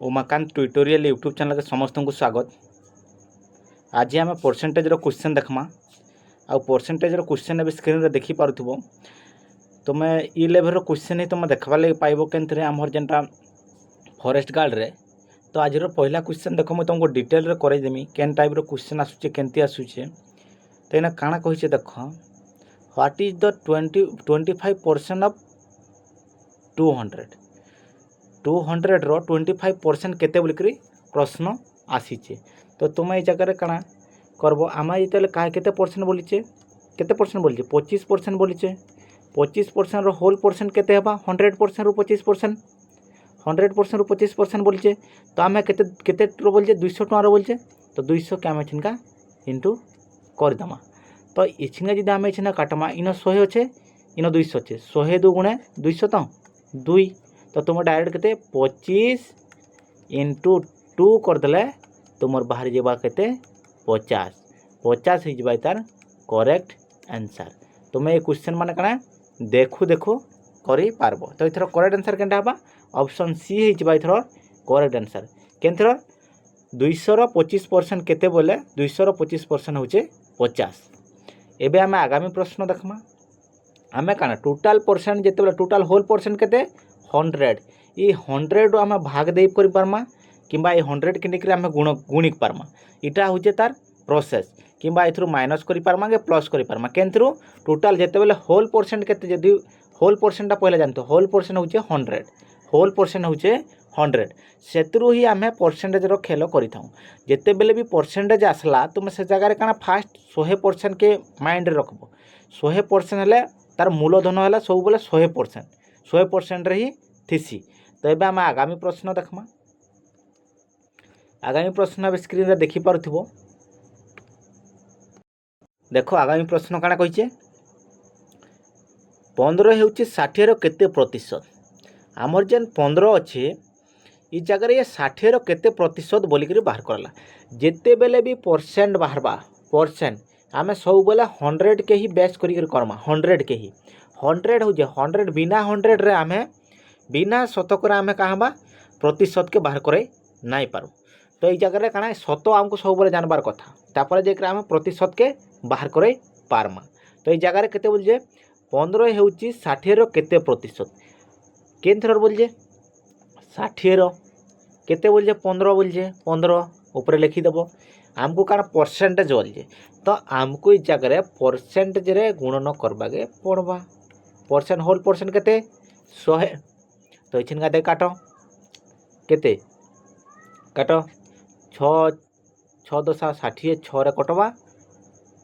Umakant tutorial YouTube channel के समस्त को स्वागत। आज आम परसेंटेज क्वेश्चन देखमा आ परसेंटेज क्वेश्चन अभी स्क्रीन रे देखी पारुथबो। तुम ई लेवल क्वेश्चन ही तुम देखवा लगे पाइबो केनथरे हमर जेनटा फॉरेस्ट गार्ड रे। तो आज पहला क्वेश्चन देखो मुझे तुमको डिटेल रे करे देमी केन टाइप रो क्वेश्चन आसुचे केनती आसुचे। तो एना काना कहिचे देखो, व्हाट इज द 25% ऑफ 200 रो 25% केते बोलिकरी प्रश्न आसीचे। तो तुम ये जगह काना करबो, आम ये क्या केते परसेंट बोलीचे, केते परसेंट बोलीचे 25% बोलीचे। 25% रो होल परसेंट केते हेबा 100% रो 25%, 100% रो 25% बोलीचे। तो आम केते केते रो बोलीचे 200 टका रो बोलीचे। तो 200 के आम छिनका इंटू कर दमा। तो इछिना जदि आम इछिना काटमा इन 100 अच्छे इन 200 अच्छे, 100 2 गुणे 200 तो 2। तो तुम डायरेक्ट केते 25 इंटू 2 करदेले तुमर बाहर जावा केते 50 50 हो जाए तार करेक्ट आंसर। तुम ये क्वेश्चन मान कना देखू देखू करि पारबो। तो इथर करेक्ट आंसर केनटा हबा ऑप्शन सी हो जाए इथर करेक्ट आंसर। केनथर 200 रो 25% केते बोले 200 रो 25% होचे 50। एबे आमे आगामी प्रश्न देखमा। आमे काना टोटल परसेंट जेते बोले टोटल होल परसेंट केते 100। ये 100 आम भाग दे कर पारमा किंबा ये 100 के निकरे आम गुणिक पारमा। इटा होचे तार प्रोसेस किंबा एथरु माइनस करि पारमा के प्लस करि पारमा। केनथरु टोटल जेते बेले होल परसेंट केते जदि होल परसेंटटा पहले जानतो होल परसेंट होचे 100, होल परसेंट होचे 100 सेतरु ही आम परसेंटेज रो खेल करिथाउ। जेते बेले भी परसेंटेज आसला तुम से जगह काना फास्ट 100% के माइंड रखबो। 100% हेले तार मूलधन है सब बोले 100%, 100% रे ही थिसी। तो ये आम आगामी प्रश्न देखमा। आगामी प्रश्न अब स्क्रीन रे देखि पारुथिबो। देखो आगामी प्रश्न काना कहिचे, 15 हेउची 60 रो केते प्रतिशत। आमर जेन 15 अच्छे इ जगह ये 60 रो केते प्रतिशत बोलिकरी बाहर करला। जेते बेले भी परसेंट बाहरबा परसेंट आमे सब बोले 100 के ही बेस करी करमा। 100 के ही 100 हो जे 100 बिना 100 रे आमे बिना शतक आम कहाँ प्रतिशत के बाहर करे नाई पारू। तो ये जगह काना शत आमको सब बोले जानबार कथा तापर जेकरा आम प्रतिशत के बाहर करे पारमा। तो ये जगह केते बोलजे 15 हेउची 60 रो केते प्रतिशत। केन थर बोलजे 60 रो केते बोलजे 15 बोलजे 15 ऊपर लिखी देबो। आमको काना परसेंटेज बोलजे तो आमको इस जगह परसेंटेज रे गुणन करबा के पड़बा। परसेंट होल परसेंट केते 100। तो इछिन का दे काटो केते काटो 6 6 10 60 6 रे कटवा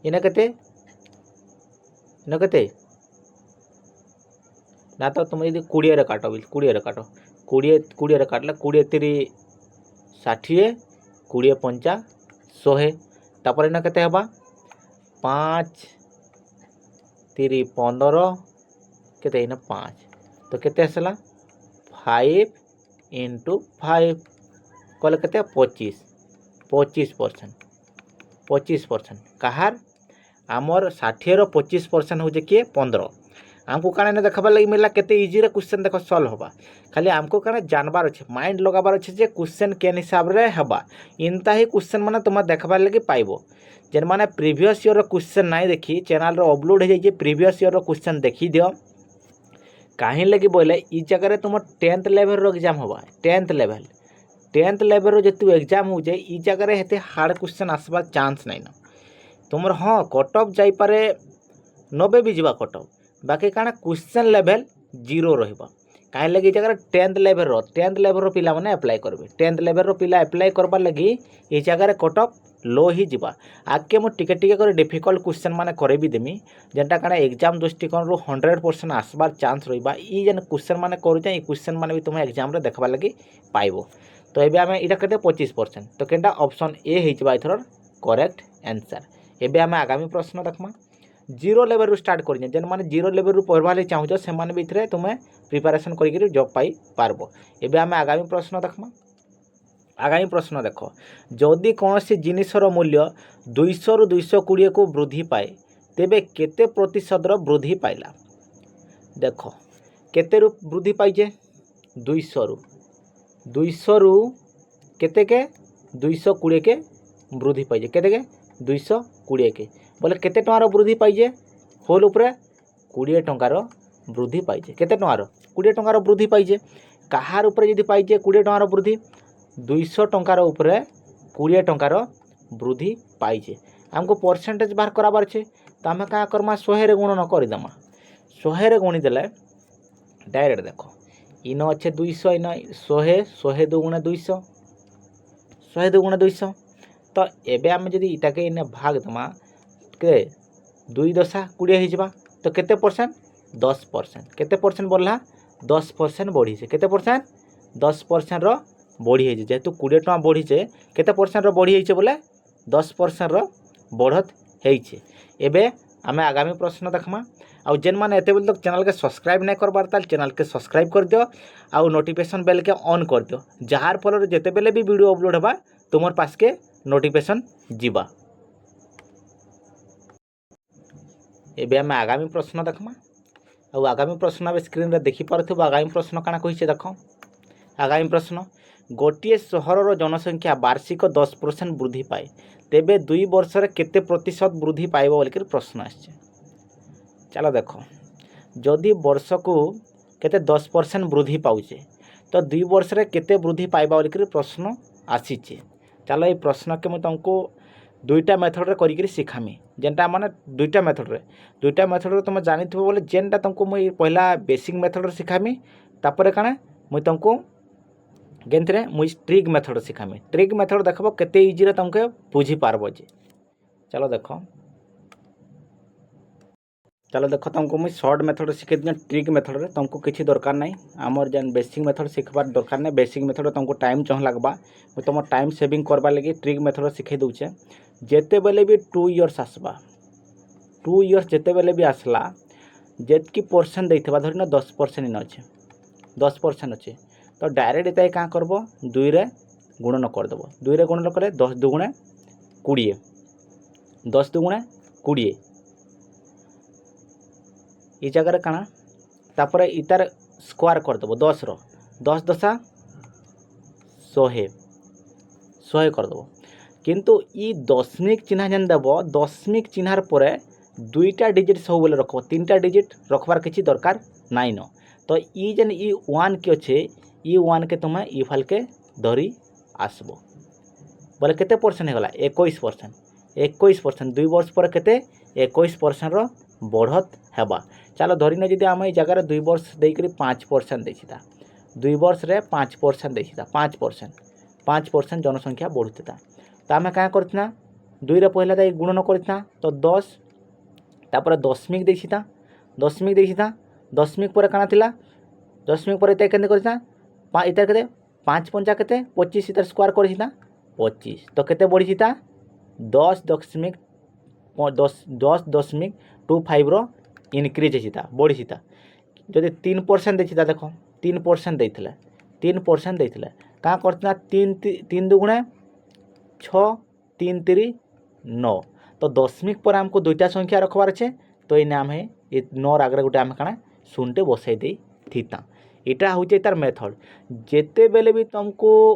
इना केते ना। तो तुम यदि 20 रे काटो 20 रे काटो 20 रे काटले 20 3 60 20 5 100 तापर इना केते हबा 5 3 15 केते इना 5 तो केते आसला 5 इंटू 5 कले केते 25% 25% कहार आमर 60 रो 25% हो किए 15। आमको काना देखबार लगी मिलला केते इजी रे क्वेश्चन देखो सॉल्व होबा। खाली आमको काना जानबार अच्छे माइंड लगाबार अच्छे जे क्वेश्चन केन हिसाब रे हेबा। इनता ही क्वेश्चन माने तुम देखबार लगी पाइबो। जेन माने प्रीवियस ईयर रो क्वेश्चन नाई देखी चैनल रो अपलोड हो जाई प्रीवियस ईयर रो क्वेश्चन देखी दियो। कहीं लगी बोले इ जगह तुम 10th लेवल रो एग्जाम होबा। 10th लेवल रो जेतु एग्जाम हो जाए इ जगह हेते हार्ड क्वेश्चन आसबा चांस नहीं ना। तुमर हाँ कट ऑफ जाई पारे 90 भी जीवा कट ऑफ बाकी काना क्वेश्चन लेवल 0 रहिबा। कहीं लगी जगह 10th लेवल रो पिला माने अप्लाई करबे। 10th लेवल रो पिला अप्लाई करबा लगी इ जगह कट ऑफ लो ही जीवा। आगे मु टिके टिके कर डिफिकल्ट क्वेश्चन माने करे भी देमी जेनटा काना एग्जाम दृष्टिकोण रो 100% आसबार चांस रहिबा। इ जेन क्वेश्चन माने करूचे इ क्वेश्चन माने भी तुम एग्जाम रे देखबा लगी पाइबो। तो एबे आमे इटा केते 25% तो केनटा ऑप्शन ए हे जबा इथर करेक्ट आंसर। एबे आमे आगामी प्रश्न देखमा। 0 लेवल रु स्टार्ट करिने जेन माने 0 लेवल रु पढ़वा ले चाहूछ से माने भी इथरे तुमे प्रिपरेशन करिक जॉब पाई पारबो। एबे आमे आगामी प्रश्न देखमा। आगामी प्रश्न देखो, जदि कौन सी जिनिसर मूल्य 200 रु 220 को वृद्धि पाए तेबे केते प्रतिशत रो वृद्धि पाइला। देखो केते रु वृद्धि पाइजे 200 रु केते के 220 के वृद्धि पाइजे केते के 220 के बोले केते टंकार वृद्धि पाइजे होल उपरे 20 टंकार वृद्धि पाइजे केते टंकार 20 टंकार वृद्धि पाइजे कहार उपरे यदि पाइजे 20 टंकार वृद्धि 200 टंकार उपरे 20 टंकार वृद्धि पाइजे हमको परसेंटेज बाहर कराबार छे तो आम क्या करमा 100 रे गुणन करदेमा 100 रे गुणी देले डायरेक्ट देखो इन अच्छे 200 इन 100 2 गुणे 200 100 2 गुणे 200 तो एबे आम जदि इटाके इन भाग देमा के 2 दशा 20 हो तो केते परसेंट 10% केते परसेंट बढ़ला 10% बढ़ी से केते परसेंट 10% रो बढ़ी है जेहेतु 20 टका बढ़ी से केते परसेंट रो बढ़ी है बोले 10% रो बढ़त है। एबे आमे आगामी प्रश्न देखमा आउ जेन माने एते बेल तक चैनल के सब्सक्राइब नहीं करबार ताल चैनल के सब्सक्राइब कर दियो आउ नोटिफिकेशन बेल के ऑन कर दियो जार फल जेते बेले भी वीडियो अपलोड होबा तुमर पास के नोटिफिकेशन जीवा। एबे आमे आगामी प्रश्न देखमा आउ आगामी प्रश्न अब स्क्रीन रे देखि पारथबो आगामी प्रश्न काना कहिसे देखो आगामी प्रश्न गोटे सहरर जनसंख्या वार्षिक 10% वृद्धि पाए तेबे 2 वर्ष रे केते प्रतिशत वृद्धि पाइबो बोलकर प्रश्न आछे। चलो देखो जदि वर्ष को केते 10% वृद्धि पाउचे तो 2 वर्ष रे केते वृद्धि पाइबा बोलकर प्रश्न आसीचे। चलो ये प्रश्न के मैं तुमको दुईटा मेथड रे करिकरी सिखामी जेनटा माने दुईटा मेथड रे तुम जानिथबो बोले जेनटा तुमको मैं पहला बेसिक मेथड रे सिखामी तापर काना मैं तुमको गेंथरे मुई ट्रिक मेथड सिखामी ट्रिक मेथड देखबो केते इजी रे तुमके बुझी पारबो जे। चलो देखो तुमको मुई शॉर्ट मेथड सिखे दिया ट्रिक मेथड रे तुमको किसी दरकार नहीं आमर जेन बेसिक मेथड सिखबार दरकार नहीं बेसिक मेथड तुमको टाइम चह लगबा मुई तुम टाइम सेविंग करबा लगी ट्रिक मेथड सिखे दूचे जेते बेले भी 2 इयर्स आसबा 2 इयर्स जेते बेले भी आसला जेतकी परसेंट देइथबा धरिना 10% इन अच्छे 10% अच्छे तो डायरेक्ट इतना क्या करब 2 रे गुणन करदेव 2 रे गुणन कले 10 दुगुणे 20 10 दुगुणे 20 ये जगह काना तापर इतार स्क्वायर करदेव 10 रो 10 दशा 100 करदेव किंतु ई दशमिक चिन्ह जेन देव दशमिक चिन्हार परे 2टा डिजिट सब बोले रखब 3टा डिजिट रखबार किसी दरकार नाइन न तो ई जेन ई 1 के अच्छे ई 1 के तुम्हें ई फाल के धरी आसबो बोले केते परसेंट होगा 21% 2 वर्ष पर केते 21% रो बढ़त हेबा। चलो धरिने जदि आम जगह 2 वर्ष देकर 5% देता 2 वर्ष रे 5% देता 5% जनसंख्या बढ़ुता तो आम क्या करना 2 रे पहला दे गुणन करना तो 10 तापर दशमिक देता दशमिक पर काना थिला दशमिक पर इतना केते करता इतार केते 5 पंजा केते 25 इतार स्क्वायर करता 25 तो केते बढ़ीता 10.25 रो इनक्रीज होता बढ़ीता जदि 3% देता देखो 3% देते 3% देते क्या करता 3 दुगुणे 6 3 3 9 तो दशमिक पर आमको 2टा संख्या रखबार अच्छे तो इन आम 9 आगे गोटे आम काना शून्य बसई दे थीता इटा हूँ तार मेथड जेते बेले भी तुमको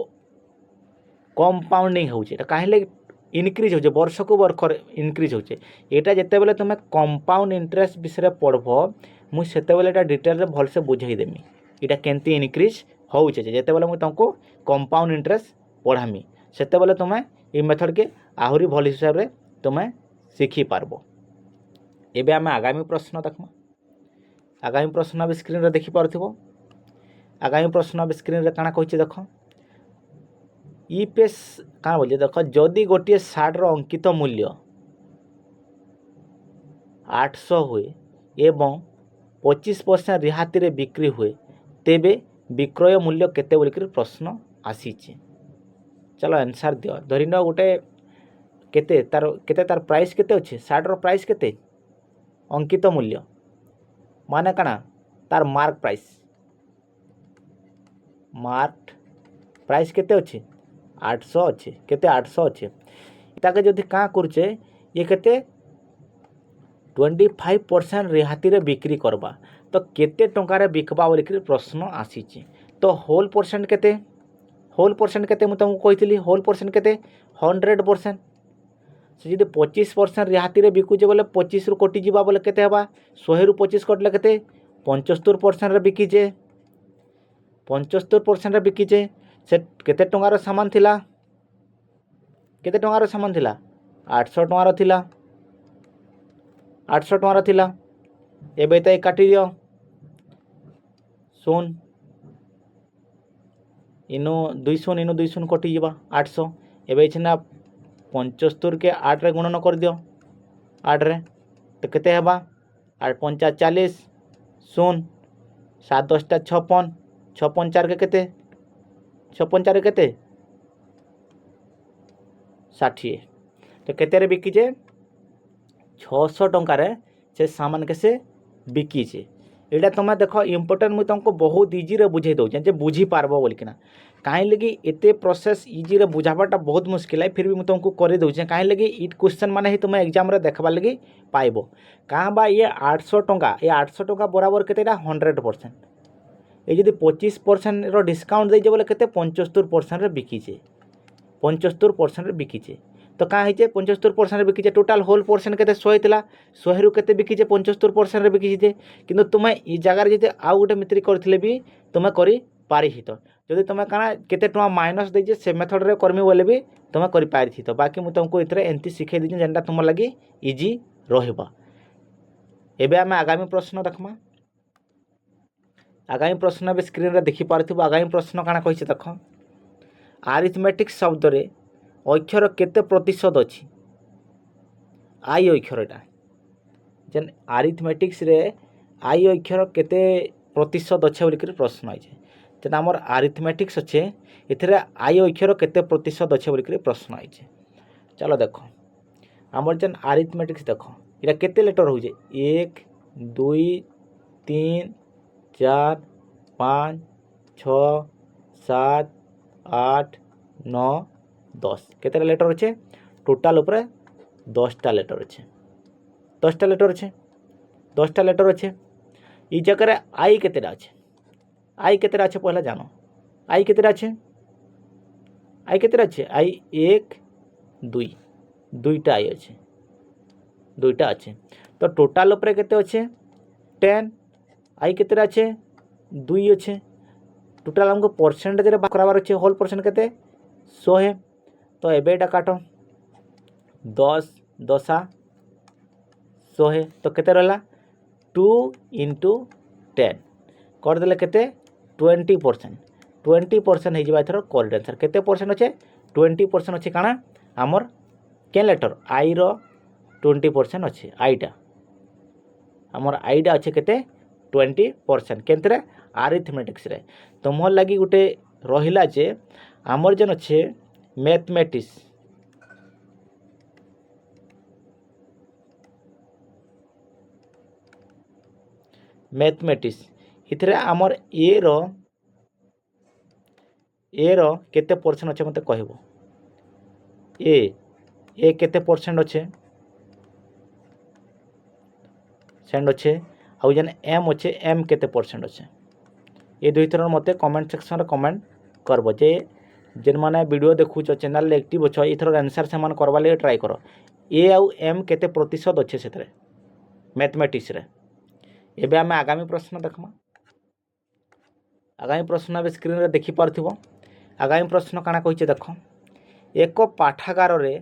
कंपाउंडिंग होचे कहीं इनक्रीज होचे वर्ष को वर्ष इनक्रीज होचे एटा जेते बेले तुम कंपाउंड इंटरेस्ट विषय पढ़ब मुझे सेते बेले एटा डिटेल रे भल से बुझाई देमी इटा केंती इनक्रीज होचे जेते बेले मुझे तुमको कंपाउंड इंटरेस्ट पढ़ामी सेते बेले तुम ये मेथड के आहुरी भल हिसाब रे तुम शिखी पारबो। एबे आमे आगामी प्रश्न देखमा आगामी प्रश्न अब स्क्रीन रे देखि पारथिबो आगामी प्रश्न अब स्क्रीन रे काना कहछि देखो ईपीएस क्या बोलिए देखो जदि गोटे सार्ट अंकित मूल्य 800 हुए एवं 25% रिहाती बिक्री हुए तेबे विक्रय मूल्य केते बोलिकर प्रश्न आसीचे। चलो आंसर दियो धरिन गोटे केते तार प्राइस केते अच्छे सार्ट रो प्राइस केते अंकित मूल्य माने काना तार मार्क प्राइस केते अच्छे 800 अच्छे केते 800 अच्छे ताके जदि का करछे ये केते 25% रिहाती रे बिक्री करबा तो केते टंका रे बिकबा बोलिकर प्रश्न आसीचे तो होल परसेंट केते होल परसेंट केते मु तुमको कही होल परसेंट केते 100%। से जब 25% रिहाती रे बिकुचे बोले 25 रु कटि जीवा बोले केते हबा 100 रु 25 कटले केते 75% रे बिकिचे 75% रे बिकिचे। से केते टंगार सामान थिला केते टंगार सामान थिला 800 टंगार थिला 800 टंगार थिला। एबे ताई काटी दियो शून इनु 200 इनु 200 कटि जीवा 800। एबे छिना 75 के 8 रे गुणन कर दियो 8 रे तो केते हेबा 8 5 40 शून 7 10 56 56 4 के केते 56 4 केते 60 तो केते रे बिकिचे 600 टंका रे से सामान के से बिकिचे। एटा तुम देख इम्पोर्टेंट मुझे तुमको बहुत इजी रे बुझे दौचे जे बुझी पारबो बोलिकिना कहीं लगी एते प्रोसेस इजी रे बुझाबाटा बहुत मुश्किल है फिर भी मुझे तुमको कर दौचे कहीं लगी इ क्वेश्चन माने ही तुम एग्जाम रे देखबा लगी पाइबो कहाँ बा ये 800 टंका ये 800 टंका बराबर केतेटा 100%। ये जदि 25% रो डिस्काउंट देजे बोले केते 75% रे बिकिचे 75% रे बिकिचे तो कहाँ है 75% रे बिकिचे टोटाल होल परसेंट केते 100 थिला 100 रु केते बिकिचे 75% रे बिकिचे किंतु तुमे ई जगह रे जदि आउ गोटे मित्री करथिले भी तुमे करि पारि हितो जदि तुमे काना केते टमा माइनस देजे से मेथड रे करमी बोले भी तुमे करि पारि हितो बाकी मु तुमको इतरे एंती सिखे दिजे जेंटा तुम लगी इजी रहबा। एबे हम आगामी प्रश्न देखमा आगामी प्रश्न भी स्क्रीन रे देखि पारथिबो। आगामी प्रश्न काना कहिছে देख अरिथमेटिक शब्द रे अक्षर केते प्रतिशत अछि आई अक्षरटा जेन अरिथमेटिक्स रे आई अक्षर केते प्रतिशत अच्छे बोलिक प्रश्न है जेन आमर अरिथमेटिक्स अच्छे इथरे आई अक्षर केते प्रतिशत अच्छे बोलिक प्रश्न है। चलो देख आमर जेन अरिथमेटिक्स देख इटा केते लेटर हो 1 2 3 4 5 6 7 8 9 10 केते लेटर अच्छे टोटाल उपरे 10टा लेटर अच्छे 10टा लेटर अच्छे 10टा लेटर अच्छे ई जगह आई केतेटा अच्छे आई केतेटा अच्छे पहला जानो आई केतेटा अच्छे आई 1 2 दुईटा आई अच्छे दुईटा अच्छे तो टोटाल उपरे केते अच्छे 10 आई केतेटा अच्छे 2 अच्छे टोटाल हमको परसेंटेज रे कराबार अच्छे होल परसेंट केते 100 है तो एबे एटा काटो 10 10 100 है तो केते रहला 2 × 10 कर देले केते 20% 20% हो जाए एथर करेक्ट आंसर केते परसेंट अच्छे 20% अच्छे काना आमर के लेटर आई रो 20% अच्छे आईटा आमर आईटा अच्छे केते 20% केंतरे अरिथमेटिक्स रे तो मोर लगी गुटे रहिला जे आमर जन अच्छे मैथमेटिक्स इथरे आमर ए रो केते परसेंट अच्छे मते कहबो ए केते परसेंट अच्छे सेंड अच्छे आउ जन एम अच्छे एम केते परसेंट अच्छे ये दुई थर मते कमेंट सेक्शन रे कमेंट करबो जे जेन माने वीडियो देखुछ चैनल रे एक्टिव छ इथर आंसर से मान करबा ले ट्राई करो ए आउ एम केते प्रतिशत अच्छे सेतरे मैथमेटिक्स रे। एबे आमे आगामी प्रश्न देखमा आगामी प्रश्न बे स्क्रीन रे देखि पारथिबो। आगामी प्रश्न काना कहिছে देख एक पाठागार रे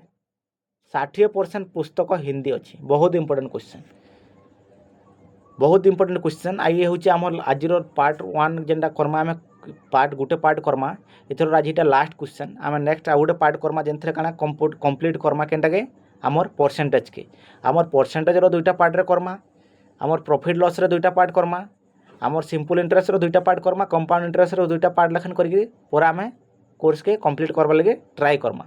60% पुस्तक हिंदी अच्छी बहुत इंपोर्टेंट क्वेश्चन आई हूँ आम आज पार्ट 1 जेनटा करमा आम पार्ट गोटे पार्ट करमा एथर आज इटा लास्ट क्वेश्चन आम नेक्स्ट आ गोटे पार्ट करमा जेनथरे काना कंप्लीट करमा केनटा के आमर परसेंटेज के आमर परसेंटेज रो दुईटा पार्ट रे करमा आमर प्रॉफिट लॉस रे दुईटा पार्ट करमा आमर सिंपल इंटरेस्ट रो दुईटा पार्ट करमा कंपाउंड इंटरेस्ट रो दुईटा पार्ट लेखन करके पूरा आम कोर्स के कंप्लीट करबा लगे ट्राई करमा।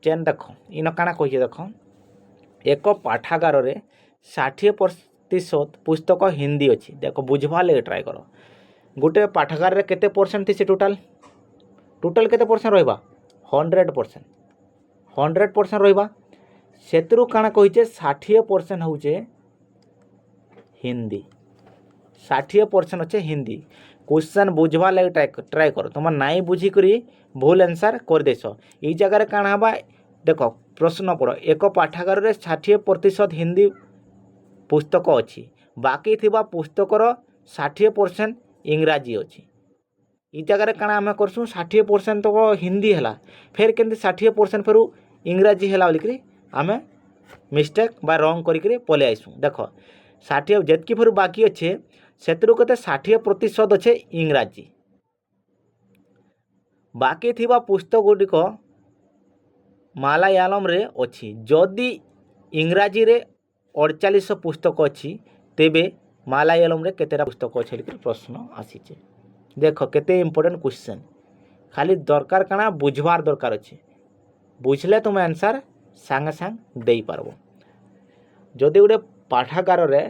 चेन देख इन काना कहिए देख एक पाठागार रे 60% पुस्तक हिंदी अच्छी देख बुझवा लगे ट्राई कर गोटे पाठागार रे केते परसेंट थी टोटाल टोटाल केते परसेंट रहिबा 100% रहिबा सेतरु काना कहिचे 60% होचे हिंदी 60% अच्छे हिंदी क्वेश्चन बुझवा लगे ट्राए कर तुम नाई बुझिकी भूल आंसर कर देस ये जगह काण हवा देख प्रश्न पढ़ एक पाठागार रे 60% हिंदी पुस्तक अच्छी बाकी थिबा पुस्तकर 60% इंग्राजी अच्छी ये जगह काण आम करसूँ 60% तो हिंदी है फिर केमती 60% फिर इंग्राजी है बोलिकी आम मिस्टेक बा रंग करी पलि आसू देख 60 जितकी फिर बाकी अच्छे से के 60% अच्छे इंग्राजी बाकी थिबा पुस्तक गुड़िक मालायालम रे अच्छी जदि इंग्राजी रे 48 पुस्तक अच्छी तेबे मालायालम रे केतेटा पुस्तक अच्छे प्रश्न आसीचे देख केते इम्पोर्टेंट क्वेश्चन खाली दरकार काना बुझवार दरकार अच्छे बुझले तुम आंसर सांगे सांग दे पारबो जदि गोटे पाठागार रे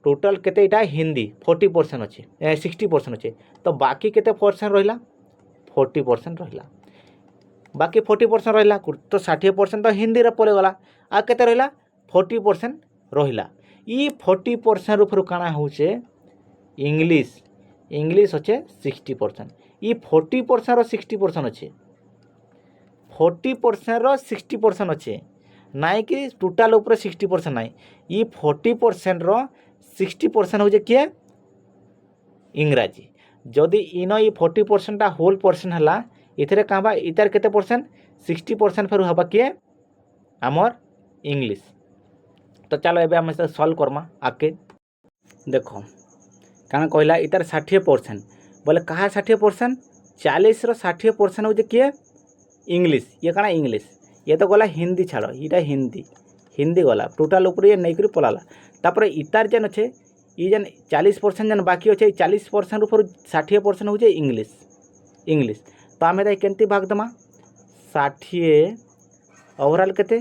टोटल केते इटा हिंदी 40% अच्छे 60% अच्छे तो बाकी केते परसेंट रहिला 40% रहिला बाकी 40% रहिला तो 60% तो हिंदी रे पले गला आ केते रहिला 40% रहिला ई 40% फिर काना होचे इंग्लिश अच्छे 60% ई 40% रो 60% अच्छे 40% रो 60% अच्छे नाई कि टोटाल ऊपर 60% नाई ई 40% रो 60% हो किए इंग्राजी जदि इन ये 40% टा होल परसेंट है इथरे कहाँ इतार केते परसेंट 60% फिर हवा किए आमर इंग्लिश तो चलो एबे आम सल्व करमा आके देख क्या कहला इतार 60% बोले कहा 60% 40 रो 60% हो किए इंग्लिश ये कଣା इंग्लिश ये तो गला हिंदी छाड़ ये हिंदी गला टोटाल ऊपर ये नहीं पलाला तापर इतार जेन अच्छे ये जेन 40% जेन बाकी अच्छे 40% ऊपर 60% हो इंग्लिश तो आम केमती भाग दमा 60 ओवरऑल केते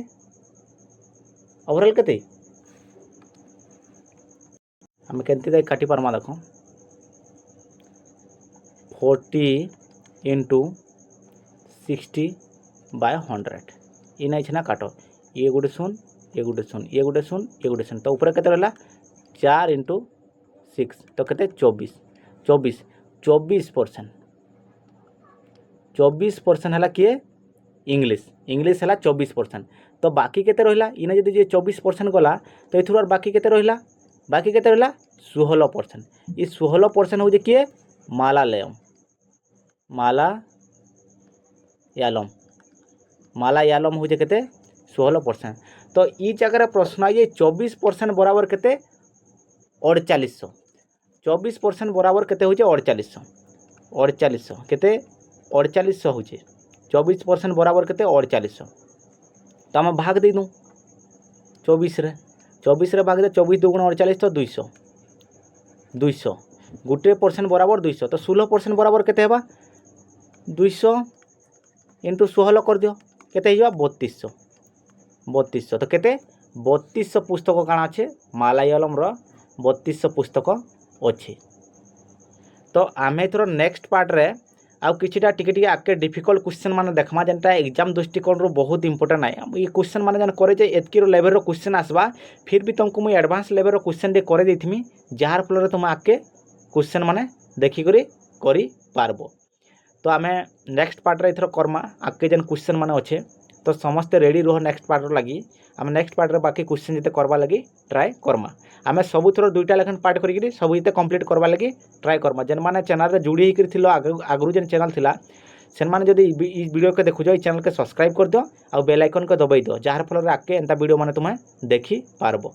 आम केमती काटी पारमा देख 40 इंटू 60/100 ये नहीं छना काट ये गोटे शून ये गोटे शून ये गोटे शून ये गोटे शून तो ऊपर केते रहला 4 इंटू 6 तो केते 24% है किए इंग्लिश है 24% तो बाकी केते रहिला इने जदि 24% गला तो इथुर बाकी केते रहिला 16% ये 16% हो किए मालायालम हो केते 16% तो ई जगह प्रश्न ये 24% बराबर केते 4800 24% बराबर केते हो 4800 केते 4800 हो 24% बराबर केते 4800 तो आम भाग दे दूँ 24 रे भाग दे 24 2 × 48 तो 200 गोटे परसेंट बराबर 200 तो 16% बराबर केते हेबा 200 इंटू 16 कर दियो केते हिबा 3200 तो केते 3200 पुस्तक काଣା अच्छे मालायालम रो 3200 पुस्तक अच्छे तो आम एथर नेक्स्ट पार्ट रे आउ किछिटा टिके आके डिफिकल्ट क्वेश्चन माने देखमा जेनटा एग्जाम दृष्टिकोण रो बहुत इंपोर्टेंट है ये क्वेश्चन माने जन करे जे एतकी रो लेवल रो क्वेश्चन आसबा फिर भी तुमको मुझे एडवांस लेवल रो क्वेश्चन दे करे देथिमी जार फल रे तुम आके क्वेश्चन माने देखि करी पारबो तो आम नेक्स्ट पार्ट रे इथर करमा आके जेन क्वेश्चन माने अच्छे तो समस्ते रेडी रहो नेक्स्ट पार्ट लगी आम नेक्स्ट पार्ट रे बाकी क्वेश्चन जिते करवा लगी ट्राए करमा आम सब थोड़ा 2टा लेखन पार्ट करी सब जिते कंप्लीट करवा लगी ट्राए करमा जेन माने चैनल रे जुड़ी होकर आगु जेन चैनल थिला से माने जदि ई वीडियो के देखुज ई चैनल के सब्सक्राइब कर दियो आ बेल आइकन को दबाई दियो जार फल आके एंता वीडियो माने तुम्हें देखी पारबो।